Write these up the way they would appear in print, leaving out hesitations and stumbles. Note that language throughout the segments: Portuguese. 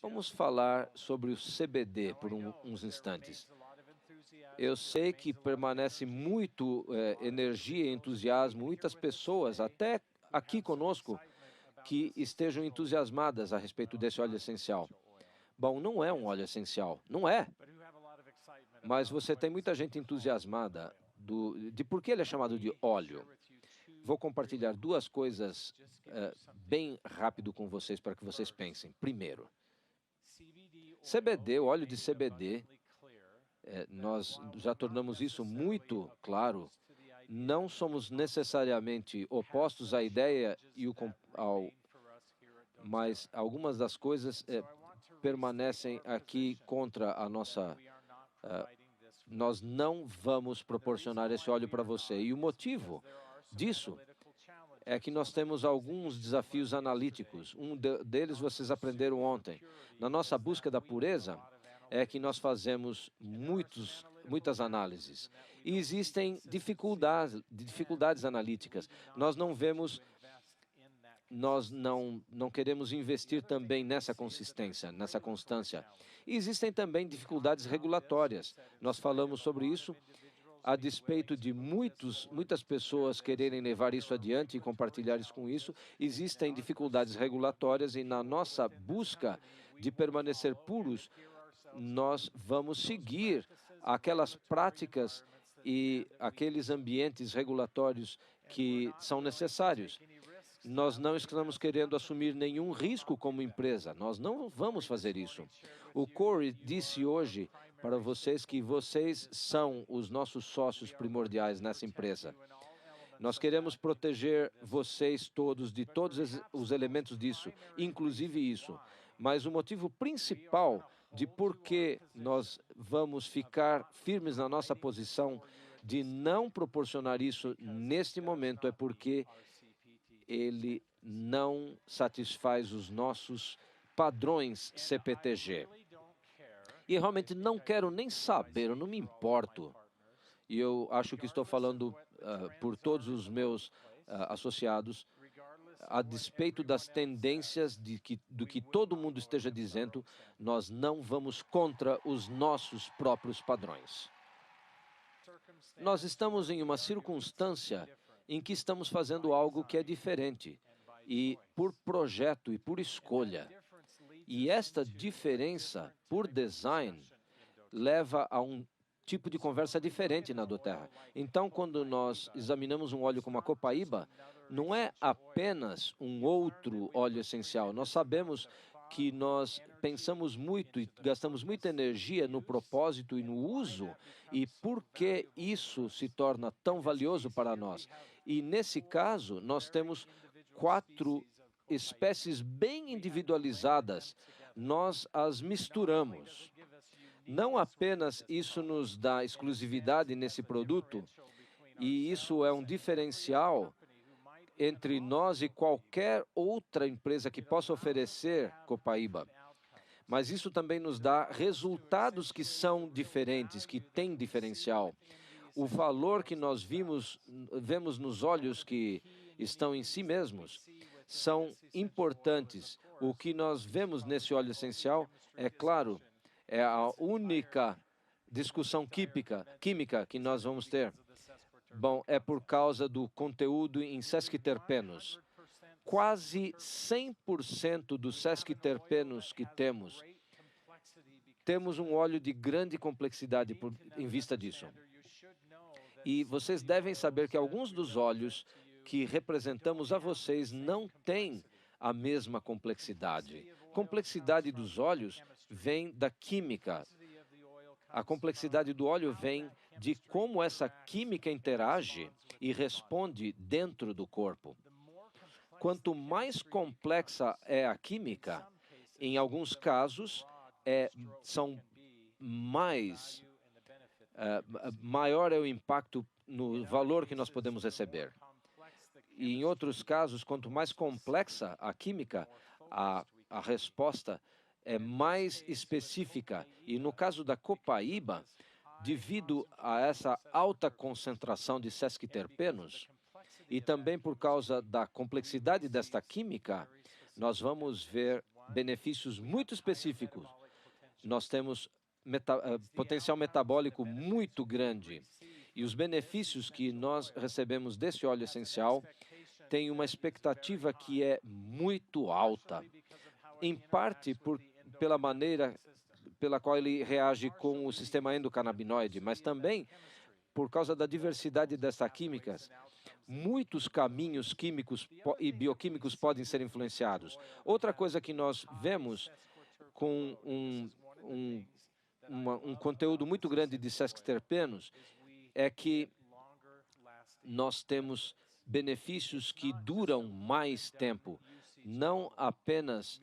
Vamos falar sobre o CBD por uns instantes. Eu sei que permanece muito energia e entusiasmo, muitas pessoas, até aqui conosco, que estejam entusiasmadas a respeito desse óleo essencial. Bom, não é um óleo essencial, não é, mas você tem muita gente entusiasmada de por que ele é chamado de óleo. Vou compartilhar duas coisas bem rápido com vocês para que vocês pensem. Primeiro, CBD, o óleo de CBD, nós já tornamos isso muito claro. Não somos necessariamente opostos à ideia mas algumas das coisas permanecem aqui contra a nossa. Nós não vamos proporcionar esse óleo para você. E o motivo disso é que nós temos alguns desafios analíticos. Deles vocês aprenderam ontem. Na nossa busca da pureza, é que nós fazemos muitas análises. E existem dificuldades analíticas. Nós não queremos investir também nessa consistência, nessa constância. E existem também dificuldades regulatórias. Nós falamos sobre isso a despeito de muitas pessoas quererem levar isso adiante e compartilhar isso com isso, existem dificuldades regulatórias e na nossa busca de permanecer puros, nós vamos seguir aquelas práticas e aqueles ambientes regulatórios que são necessários. Nós não estamos querendo assumir nenhum risco como empresa. Nós não vamos fazer isso. O Corey disse hoje para vocês que vocês são os nossos sócios primordiais nessa empresa. Nós queremos proteger vocês todos de todos os elementos disso, inclusive isso. Mas o motivo principal de por que nós vamos ficar firmes na nossa posição de não proporcionar isso neste momento é porque ele não satisfaz os nossos padrões CPTG. E realmente não quero nem saber, eu não me importo. E eu acho que estou falando por todos os meus associados, a despeito das tendências do que todo mundo esteja dizendo, nós não vamos contra os nossos próprios padrões. Nós estamos em uma circunstância em que estamos fazendo algo que é diferente, e por projeto e por escolha. E esta diferença, por design, leva a um tipo de conversa diferente na doTERRA. Então, quando nós examinamos um óleo como a Copaíba, não é apenas um outro óleo essencial. Nós sabemos que nós pensamos muito e gastamos muita energia no propósito e no uso, e por que isso se torna tão valioso para nós. E, nesse caso, nós temos 4 espécies bem individualizadas, nós as misturamos. Não apenas isso nos dá exclusividade nesse produto, e isso é um diferencial entre nós e qualquer outra empresa que possa oferecer Copaíba. Mas isso também nos dá resultados que são diferentes, que têm diferencial. O valor que nós vemos nos olhos que estão em si mesmos são importantes. O que nós vemos nesse óleo essencial, é claro, é a única discussão química que nós vamos ter. Bom, é por causa do conteúdo em sesquiterpenos. Quase 100% dos sesquiterpenos que temos um óleo de grande complexidade em vista disso. E vocês devem saber que alguns dos óleos que representamos a vocês não têm a mesma complexidade. A complexidade dos óleos vem da química. A complexidade do óleo vem de como essa química interage e responde dentro do corpo. Quanto mais complexa é a química, em alguns casos, maior é o impacto no valor que nós podemos receber. E em outros casos, quanto mais complexa a química, a resposta é mais específica. E no caso da Copaíba, devido a essa alta concentração de sesquiterpenos, e também por causa da complexidade desta química, nós vamos ver benefícios muito específicos. Nós temos potencial metabólico muito grande. E os benefícios que nós recebemos desse óleo essencial têm uma expectativa que é muito alta, em parte pela maneira pela qual ele reage com o sistema endocannabinoide, mas também por causa da diversidade dessas químicas. Muitos caminhos químicos e bioquímicos podem ser influenciados. Outra coisa que nós vemos com um conteúdo muito grande de sesquiterpenos é que nós temos benefícios que duram mais tempo, não apenas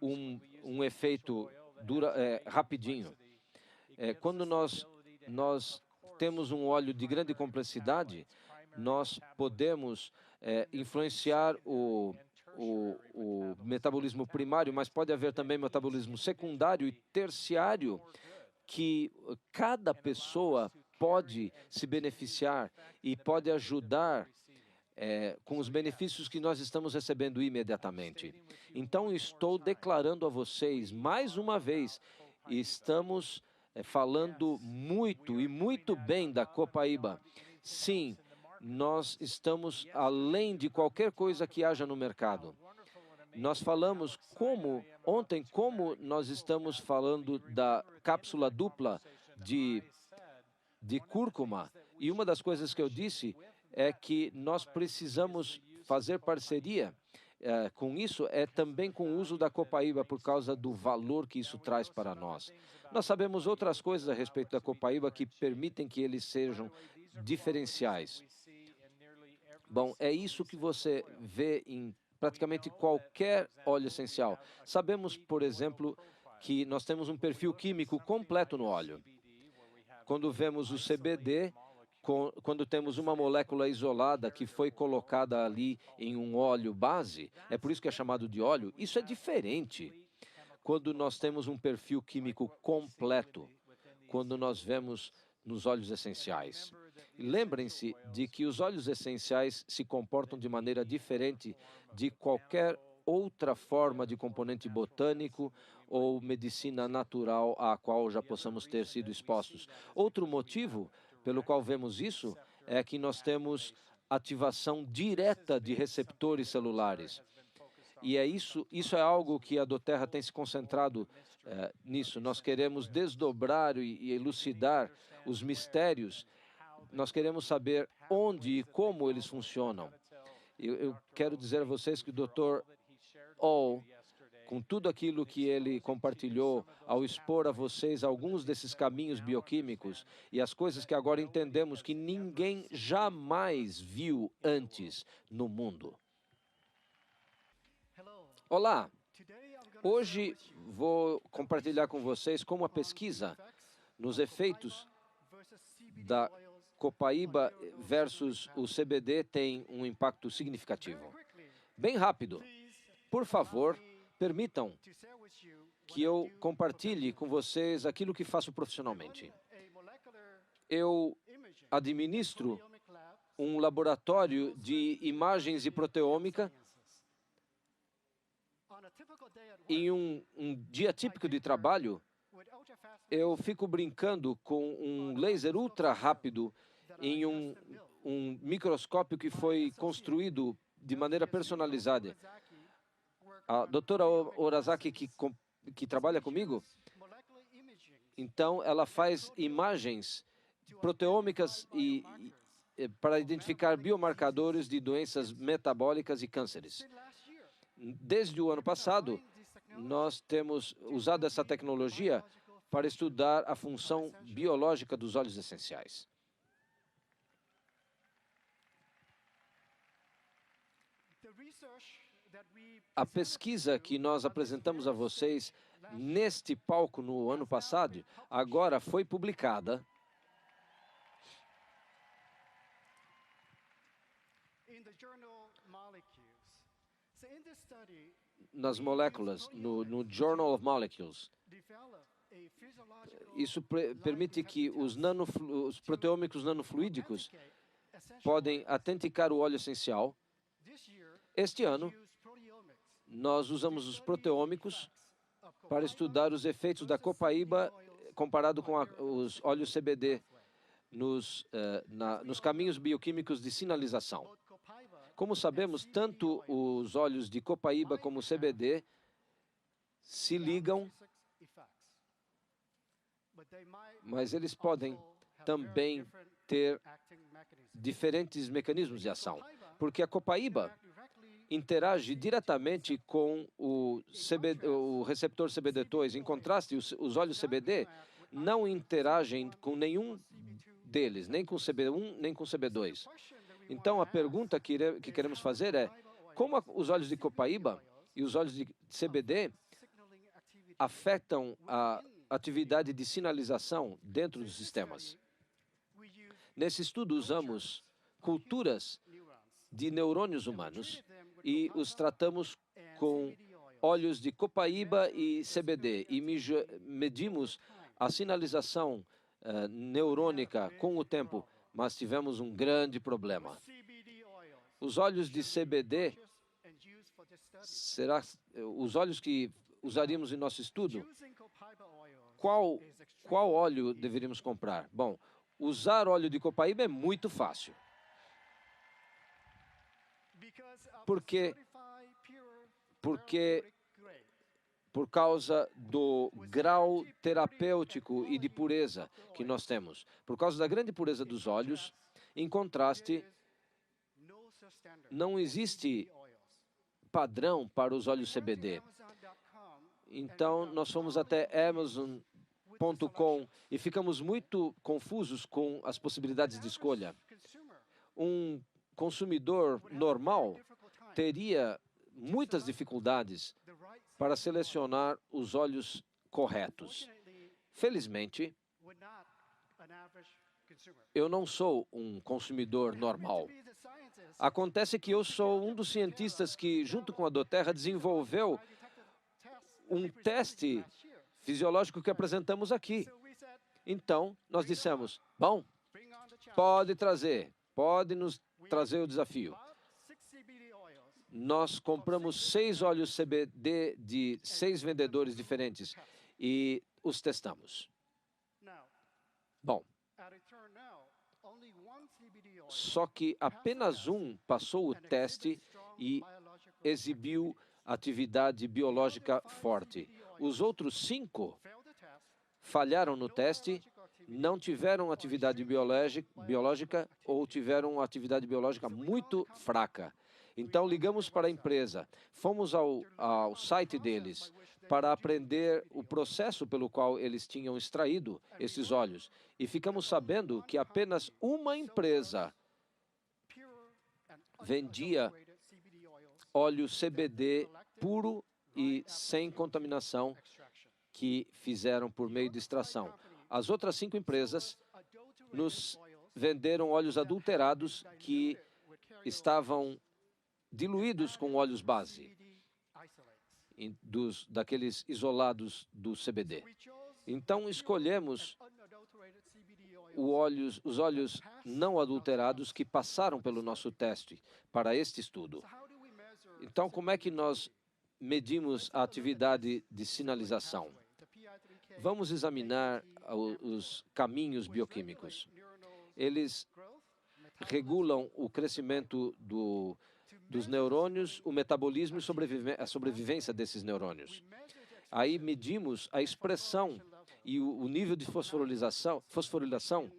um efeito rapidinho. Quando nós temos um óleo de grande complexidade, nós podemos influenciar o metabolismo primário, mas pode haver também metabolismo secundário e terciário, que cada pessoa pode se beneficiar e pode ajudar com os benefícios que nós estamos recebendo imediatamente. Então, estou declarando a vocês, mais uma vez, estamos falando muito e muito bem da Copaíba. Sim, nós estamos além de qualquer coisa que haja no mercado. Nós falamos ontem, como nós estamos falando da cápsula dupla de cúrcuma, e uma das coisas que eu disse é que nós precisamos fazer parceria com isso, também com o uso da Copaíba, por causa do valor que isso traz para nós. Nós sabemos outras coisas a respeito da Copaíba que permitem que eles sejam diferenciais. Bom, é isso que você vê em praticamente qualquer óleo essencial. Sabemos, por exemplo, que nós temos um perfil químico completo no óleo. Quando vemos o CBD, quando temos uma molécula isolada que foi colocada ali em um óleo base, é por isso que é chamado de óleo, isso é diferente. Quando nós temos um perfil químico completo, quando nós vemos nos óleos essenciais. Lembrem-se de que os óleos essenciais se comportam de maneira diferente de qualquer outra forma de componente botânico ou medicina natural a qual já possamos ter sido expostos. Outro motivo pelo qual vemos isso é que nós temos ativação direta de receptores celulares. E isso é algo que a doTERRA tem se concentrado nisso. Nós queremos desdobrar e elucidar os mistérios. Nós queremos saber onde e como eles funcionam. Eu quero dizer a vocês que o Dr. All, com tudo aquilo que ele compartilhou ao expor a vocês alguns desses caminhos bioquímicos e as coisas que agora entendemos que ninguém jamais viu antes no mundo. Olá! Hoje vou compartilhar com vocês como a pesquisa nos efeitos da Copaíba versus o CBD tem um impacto significativo. Bem rápido. Por favor, permitam que eu compartilhe com vocês aquilo que faço profissionalmente. Eu administro um laboratório de imagens e proteômica. Em um dia típico de trabalho, eu fico brincando com um laser ultra rápido em um microscópio que foi construído de maneira personalizada. A doutora Orazaki, que trabalha comigo, então ela faz imagens proteômicas para identificar biomarcadores de doenças metabólicas e cânceres. Desde o ano passado, nós temos usado essa tecnologia para estudar a função biológica dos óleos essenciais. A pesquisa que nós apresentamos a vocês neste palco no ano passado, agora foi publicada nas moléculas, no Journal of Molecules. Isso permite que os proteômicos nanofluídicos podem autenticar o óleo essencial. Este ano, Nós usamos os proteômicos para estudar os efeitos da copaíba comparado com os óleos CBD nos caminhos bioquímicos de sinalização. Como sabemos, tanto os óleos de copaíba como o CBD se ligam, mas eles podem também ter diferentes mecanismos de ação, porque a copaíba interage diretamente com o receptor CBD2. Em contraste, os óleos CBD não interagem com nenhum deles, nem com CB1, nem com CB2. Então, a pergunta que queremos fazer é, como os óleos de copaíba e os óleos de CBD afetam a atividade de sinalização dentro dos sistemas? Nesse estudo, usamos culturas de neurônios humanos e os tratamos com óleos de copaíba e CBD e medimos a sinalização neurônica com o tempo, mas tivemos um grande problema. Os óleos de CBD, os óleos que usaríamos em nosso estudo, qual óleo deveríamos comprar? Bom, usar óleo de copaíba é muito fácil. Porque por causa do grau terapêutico e de pureza que nós temos. Por causa da grande pureza dos óleos, em contraste, não existe padrão para os óleos CBD. Então, nós fomos até Amazon.com e ficamos muito confusos com as possibilidades de escolha. Um consumidor normal teria muitas dificuldades para selecionar os óleos corretos. Felizmente, eu não sou um consumidor normal. Acontece que eu sou um dos cientistas que, junto com a Doterra, desenvolveu um teste fisiológico que apresentamos aqui. Então, nós dissemos, bom, pode nos trazer o desafio. Nós compramos 6 óleos CBD de 6 vendedores diferentes e os testamos. Bom, só que apenas um passou o teste e exibiu atividade biológica forte. Os outros 5 falharam no teste, não tiveram atividade biológica ou tiveram atividade biológica muito fraca. Então, ligamos para a empresa, fomos ao site deles para aprender o processo pelo qual eles tinham extraído esses óleos. E ficamos sabendo que apenas uma empresa vendia óleo CBD puro e sem contaminação que fizeram por meio de extração. As outras 5 empresas nos venderam óleos adulterados que estavam diluídos com óleos base, daqueles isolados do CBD. Então, escolhemos os óleos não adulterados que passaram pelo nosso teste para este estudo. Então, como é que nós medimos a atividade de sinalização? Vamos examinar os caminhos bioquímicos. Eles regulam o crescimento dos neurônios, o metabolismo e a sobrevivência desses neurônios. Aí medimos a expressão e o nível de fosforilação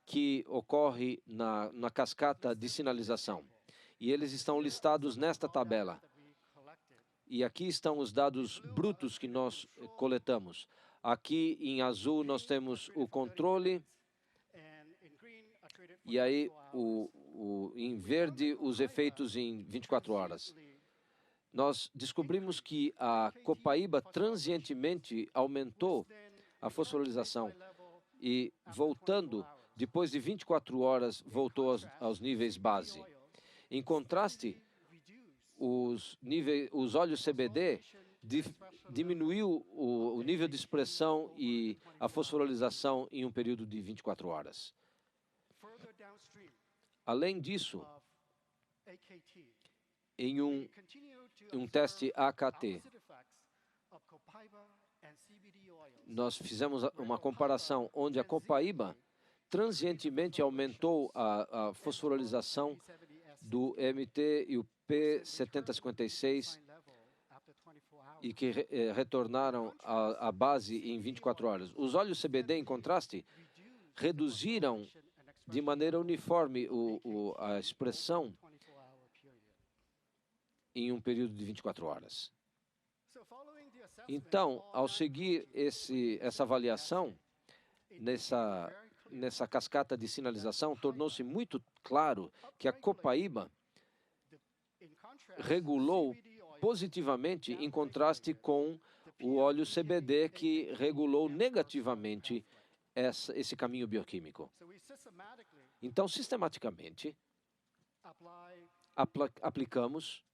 que ocorre na cascata de sinalização. E eles estão listados nesta tabela. E aqui estão os dados brutos que nós coletamos. Aqui em azul nós temos o controle. E aí, em verde, os efeitos em 24 horas. Nós descobrimos que a copaíba transientemente aumentou a fosforilação e, voltando, depois de 24 horas, voltou aos níveis base. Em contraste, os óleos CBD diminuiu o nível de expressão e a fosforilação em um período de 24 horas. Além disso, um teste AKT. Nós fizemos uma comparação onde a copaíba transientemente aumentou a fosforilização do MT e o P7056 e que retornaram à base em 24 horas. Os óleos CBD, em contraste, reduziram de maneira uniforme a expressão em um período de 24 horas. Então, ao seguir essa avaliação, nessa cascata de sinalização, tornou-se muito claro que a copaíba regulou positivamente em contraste com o óleo CBD, que regulou negativamente esse caminho bioquímico. Então, sistematicamente, aplicamos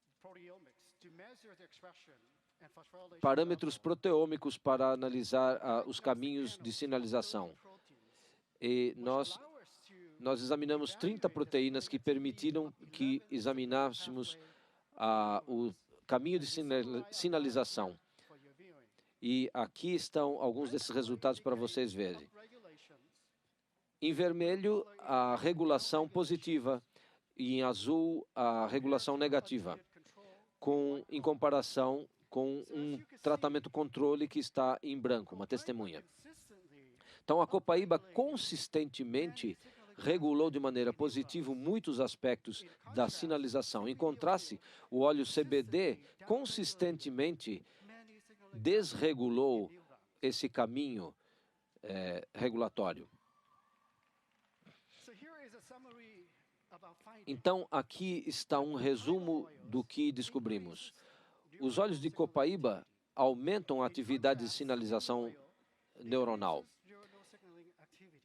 parâmetros proteômicos para analisar os caminhos de sinalização. E nós examinamos 30 proteínas que permitiram que examinássemos o caminho de sinalização. E aqui estão alguns desses resultados para vocês verem. Em vermelho, a regulação positiva e em azul, a regulação negativa, em comparação com um tratamento controle que está em branco, uma testemunha. Então, a copaíba consistentemente regulou de maneira positiva muitos aspectos da sinalização. Em contraste, o óleo CBD consistentemente desregulou esse caminho regulatório. Então, aqui está um resumo do que descobrimos. Os óleos de copaíba aumentam a atividade de sinalização neuronal.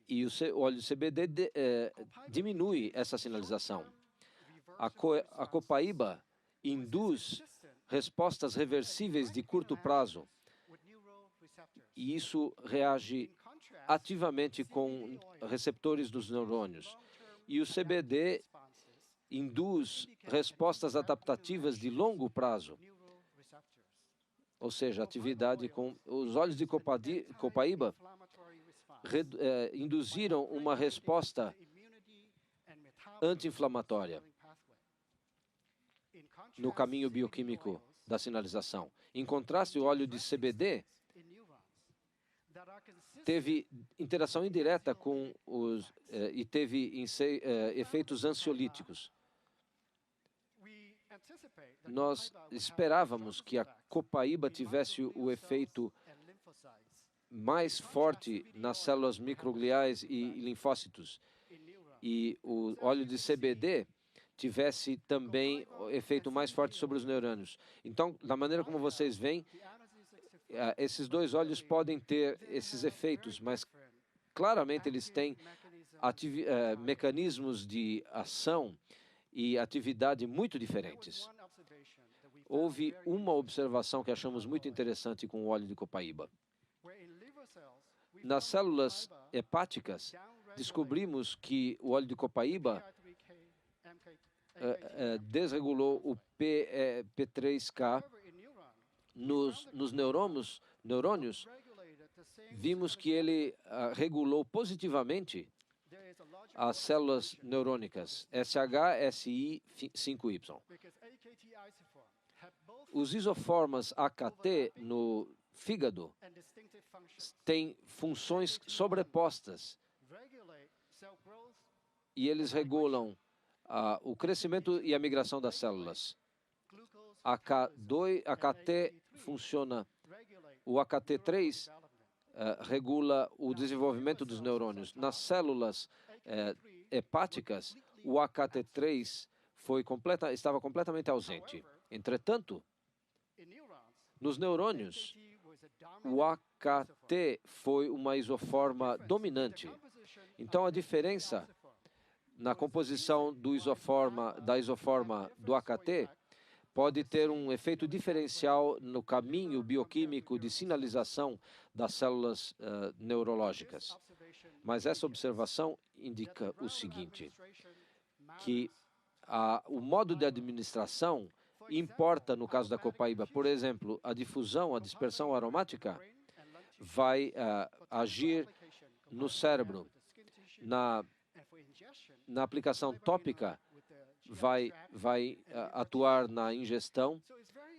E o óleo CBD diminui essa sinalização. A copaíba induz respostas reversíveis de curto prazo. E isso reage ativamente com receptores dos neurônios. E o CBD induz respostas adaptativas de longo prazo. Ou seja, atividade com os óleos de copaíba induziram uma resposta anti-inflamatória no caminho bioquímico da sinalização. Em contraste, o óleo de CBD teve interação indireta com e teve efeitos ansiolíticos. Nós esperávamos que a copaíba tivesse o efeito mais forte nas células microgliais e linfócitos, e o óleo de CBD tivesse também o efeito mais forte sobre os neurônios. Então, da maneira como vocês veem, esses dois óleos podem ter esses efeitos, mas claramente eles têm mecanismos de ação e atividade muito diferentes. Houve uma observação que achamos muito interessante com o óleo de copaíba. Nas células hepáticas, descobrimos que o óleo de copaíba desregulou o P3K nos neurônios. Vimos que ele regulou positivamente as células neurônicas, SHSI5Y. Os isoformas AKT no fígado têm funções sobrepostas e eles regulam o crescimento e a migração das células. AKT funciona, o AKT3 regula o desenvolvimento dos neurônios. Nas células hepáticas, o AKT3 estava completamente ausente. Entretanto, nos neurônios, o AKT foi uma isoforma dominante. Então, a diferença na composição da isoforma do AKT pode ter um efeito diferencial no caminho bioquímico de sinalização das células neurológicas. Mas essa observação indica o seguinte, que o modo de administração importa no caso da copaíba. Por exemplo, a difusão, a dispersão aromática vai agir no cérebro. Na aplicação tópica, vai atuar na ingestão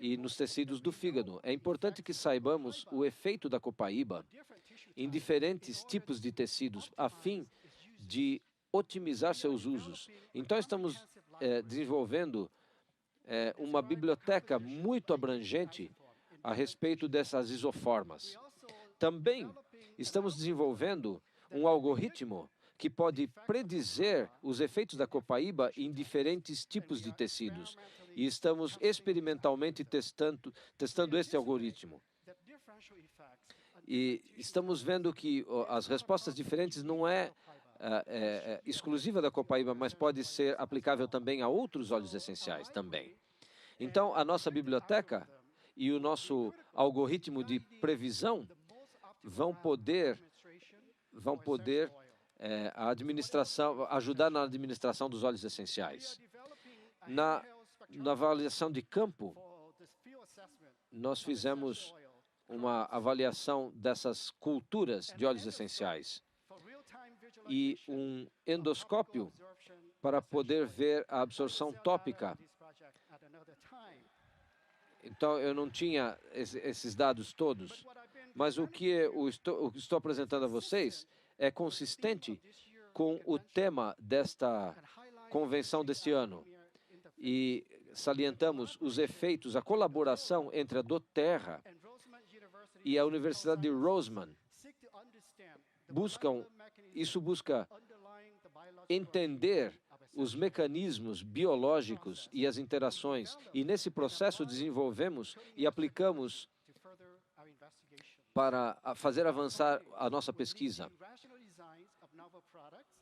e nos tecidos do fígado. É importante que saibamos o efeito da copaíba em diferentes tipos de tecidos, a fim de otimizar seus usos. Então, estamos desenvolvendo uma biblioteca muito abrangente a respeito dessas isoformas. Também estamos desenvolvendo um algoritmo que pode predizer os efeitos da copaíba em diferentes tipos de tecidos. E estamos experimentalmente testando este algoritmo. E estamos vendo que as respostas diferentes não é exclusiva da copaíba, mas pode ser aplicável também a outros óleos essenciais também. Então, a nossa biblioteca e o nosso algoritmo de previsão vão poder ajudar na administração dos óleos essenciais. Na avaliação de campo, nós fizemos uma avaliação dessas culturas de óleos essenciais e um endoscópio para poder ver a absorção tópica. Então, eu não tinha esses dados todos, mas o que eu estou apresentando a vocês é consistente com o tema desta convenção deste ano. E salientamos os efeitos, a colaboração entre a doTERRA e a Universidade de Roseman. Isso busca entender os mecanismos biológicos e as interações. E nesse processo desenvolvemos e aplicamos para fazer avançar a nossa pesquisa.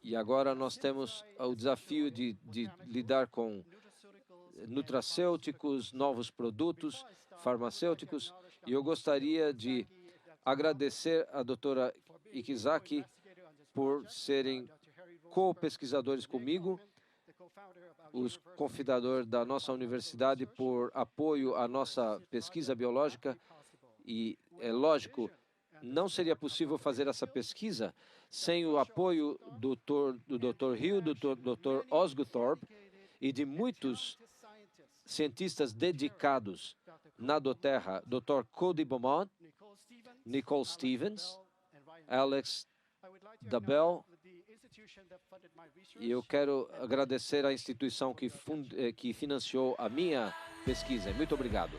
E agora nós temos o desafio de lidar com nutracêuticos, novos produtos farmacêuticos. E eu gostaria de agradecer a doutora Ikizaki por serem co-pesquisadores comigo, os cofundadores da nossa universidade por apoio à nossa pesquisa biológica. E, é lógico, não seria possível fazer essa pesquisa sem o apoio do Dr. Hill, do Dr. Osguthorpe e de muitos cientistas dedicados na doTERRA, Dr. Cody Beaumont, Nicole Stevens, Alex Dabell. E eu quero agradecer à instituição que financiou a minha pesquisa. Muito obrigado.